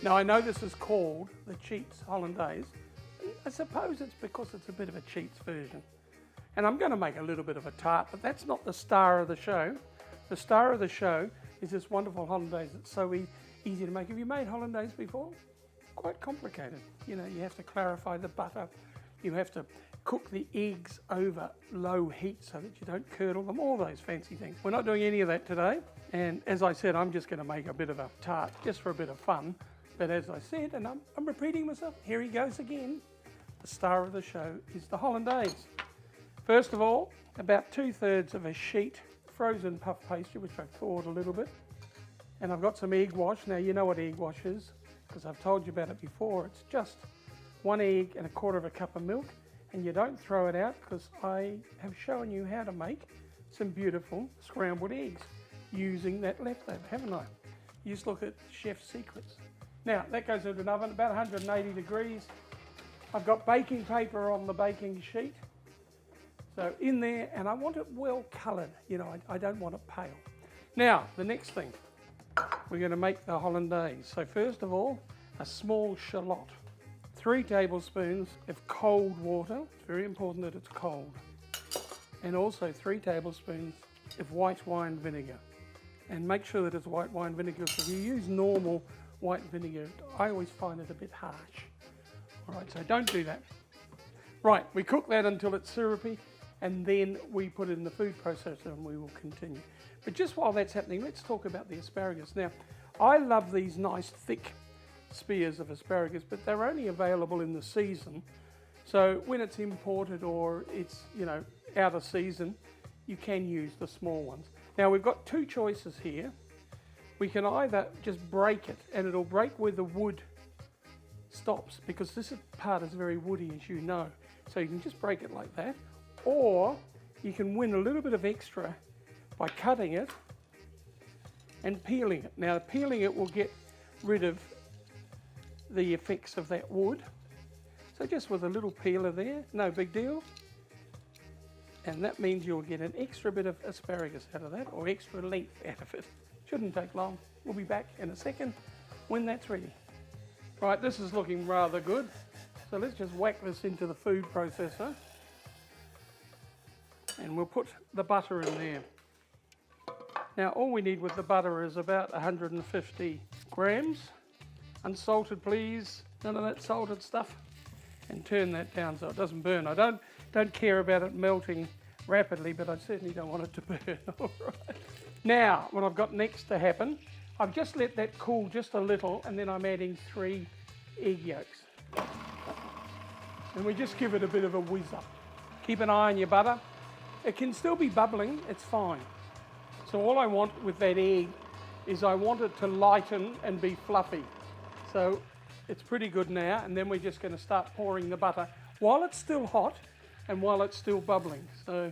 Now I know this is called the Cheats Hollandaise. I suppose it's because it's a bit of a cheats version. And I'm going to make a little bit of a tart, but that's not the star of the show. The star of the show is this wonderful hollandaise. It's so easy to make. Have you made hollandaise before? Quite complicated. You know, you have to clarify the butter. You have to cook the eggs over low heat so that you don't curdle them, all those fancy things. We're not doing any of that today. And as I said, I'm just going to make a bit of a tart just for a bit of fun. But as I said, and I'm repeating myself, here he goes again. The star of the show is the hollandaise. First of all, about 2/3 of a sheet frozen puff pastry, which I've thawed a little bit. And I've got some egg wash. Now you know what egg wash is, because I've told you about it before. It's just 1 egg and 1/4 cup of milk. And you don't throw it out, because I have shown you how to make some beautiful scrambled eggs using that leftover, haven't I? You just look at Chef's Secrets. Now that goes into an oven about 180 degrees. I've got baking paper on the baking sheet. So in there, and I want it well coloured, you know, I don't want it pale. Now, the next thing, we're going to make the hollandaise. So first of all, a small shallot. 3 tablespoons of cold water. It's very important that it's cold. And also 3 tablespoons of white wine vinegar. And make sure that it's white wine vinegar, because if you use normal white vinegar, I always find it a bit harsh. All right, so don't do that. Right, we cook that until it's syrupy, and then we put it in the food processor and we will continue. But just while that's happening, let's talk about the asparagus. Now, I love these nice thick spears of asparagus, but they're only available in the season. So when it's imported or it's, you know, out of season, you can use the small ones. Now we've got 2 choices here. We can either just break it, and it'll break where the wood stops, because this part is very woody, as you know. So you can just break it like that, or you can win a little bit of extra by cutting it and peeling it. Now peeling it will get rid of the effects of that wood. So just with a little peeler there, no big deal. And that means you'll get an extra bit of asparagus out of that, or extra length out of it. Shouldn't take long. We'll be back in a second when that's ready. Right, this is looking rather good. So let's just whack this into the food processor. And we'll put the butter in there. Now all we need with the butter is about 150 grams. Unsalted, please. None of that salted stuff. And turn that down so it doesn't burn. I don't care about it melting rapidly, but I certainly don't want it to burn. All right. Now, what I've got next to happen, I've just let that cool just a little, and then I'm adding 3 egg yolks. And we just give it a bit of a whiz up. Keep an eye on your butter. It can still be bubbling, it's fine. So all I want with that egg is I want it to lighten and be fluffy. So it's pretty good now, and then we're just going to start pouring the butter while it's still hot and while it's still bubbling. So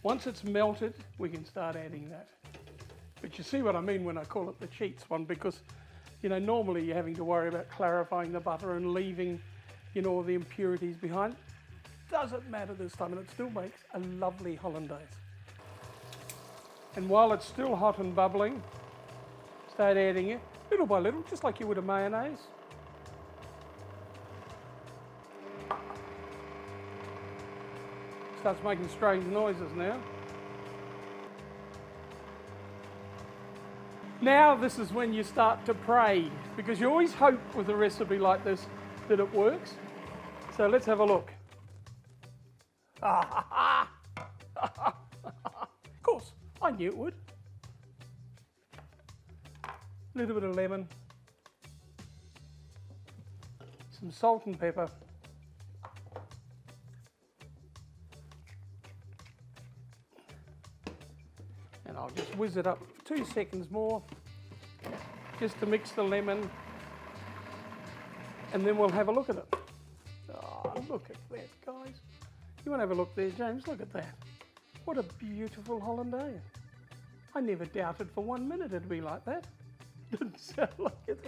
once it's melted, we can start adding that. But you see what I mean when I call it the cheats one, because, you know, normally you're having to worry about clarifying the butter and leaving, you know, all the impurities behind. Doesn't matter this time, and it still makes a lovely hollandaise. And while it's still hot and bubbling, start adding it little by little, just like you would a mayonnaise. Starts making strange noises now. Now this is when you start to pray, because you always hope with a recipe like this that it works. So let's have a look. Of course, I knew it would. A little bit of lemon, some salt and pepper, and I'll just whiz it up for 2 seconds more, just to mix the lemon, and then we'll have a look at it. Oh, look at that, guys. You want to have a look there, James? Look at that. What a beautiful hollandaise. I never doubted for 1 minute it'd be like that. Didn't sound like it.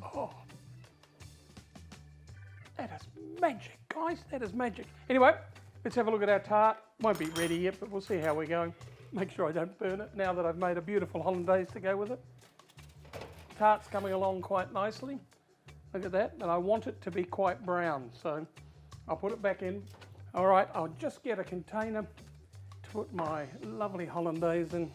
Oh, that is magic, guys. That is magic. Anyway, let's have a look at our tart. Won't be ready yet, but we'll see how we're going. Make sure I don't burn it now that I've made a beautiful hollandaise to go with it. tart's coming along quite nicely. Look at that, and I want it to be quite brown, so I'll put it back in. All right, I'll just get a container to put my lovely hollandaise in.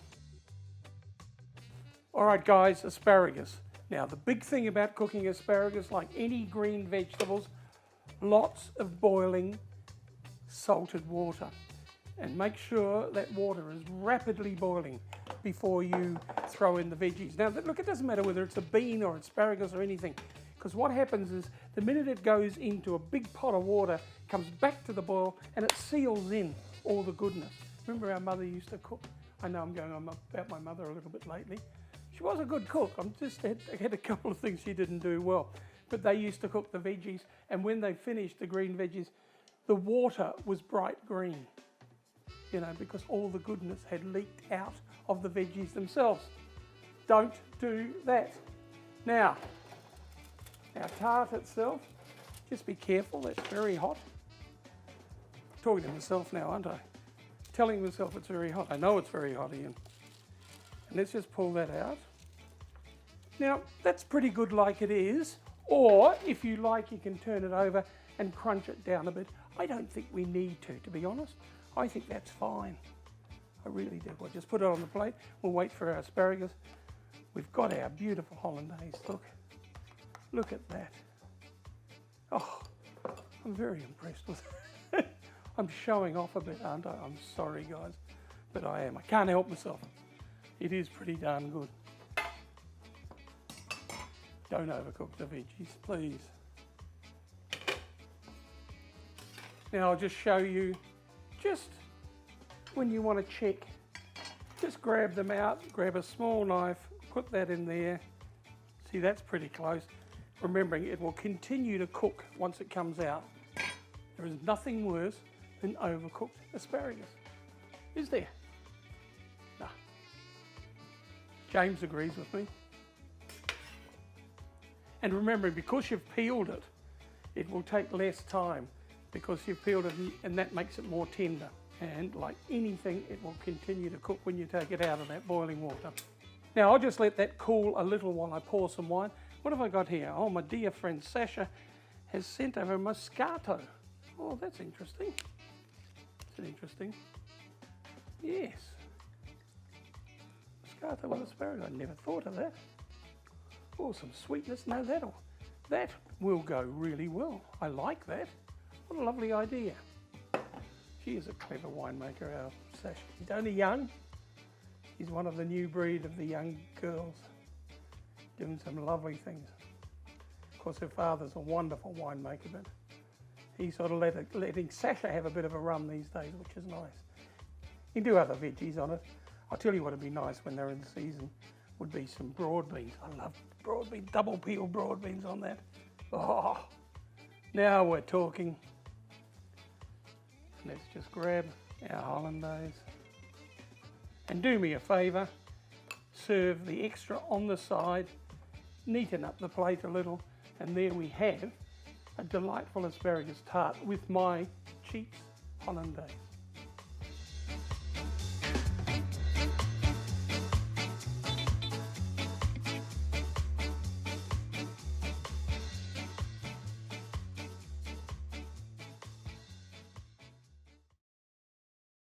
All right guys, asparagus. Now the big thing about cooking asparagus, like any green vegetables, lots of boiling salted water. And make sure that water is rapidly boiling before you throw in the veggies. Now look, it doesn't matter whether it's a bean or asparagus or anything, because what happens is the minute it goes into a big pot of water, it comes back to the boil and it seals in all the goodness. Remember our mother used to cook? I know I'm going on about my mother a little bit lately. She was a good cook. I had a couple of things she didn't do well. But they used to cook the veggies, and when they finished the green veggies, the water was bright green. You know, because all the goodness had leaked out of the veggies themselves. Don't do that. Now, our tart itself, just be careful, that's very hot. I'm talking to myself now, aren't I? Telling myself it's very hot. I know it's very hot, Ian. And let's just pull that out. Now, that's pretty good like it is, or if you like, you can turn it over and crunch it down a bit. I don't think we need to be honest. I think that's fine. I really do. We'll just put it on the plate. We'll wait for our asparagus. We've got our beautiful hollandaise. Look at that. Oh, I'm very impressed with it. I'm showing off a bit, aren't I? I'm sorry, guys, but I am. I can't help myself. It is pretty darn good. Don't overcook the veggies, please. Now I'll just show you, just when you want to check, just grab them out, grab a small knife, put that in there. See, that's pretty close. Remembering it will continue to cook once it comes out. There is nothing worse than overcooked asparagus, is there? No. James agrees with me. And remember, because you've peeled it, it will take less time because you've peeled it, and that makes it more tender. And like anything, it will continue to cook when you take it out of that boiling water. Now I'll just let that cool a little while I pour some wine. What have I got here? Oh, my dear friend Sasha has sent over Moscato. Oh, that's interesting. Is it interesting? Yes. Moscato with asparagus. I never thought of that. Oh, some sweetness. No, that will go really well. I like that. What a lovely idea. She is a clever winemaker, our Sasha. She's only young. She's one of the new breed of the young girls, doing some lovely things. Of course, her father's a wonderful winemaker, but he's sort of letting Sasha have a bit of a run these days, which is nice. You can do other veggies on it. I'll tell you what would be nice when they're in season would be some broad beans. I love broad beans, double peel broad beans on that. Oh, now we're talking. Let's just grab our hollandaise. And do me a favour, serve the extra on the side, neaten up the plate a little, and there we have a delightful asparagus tart with my cheeks hollandaise.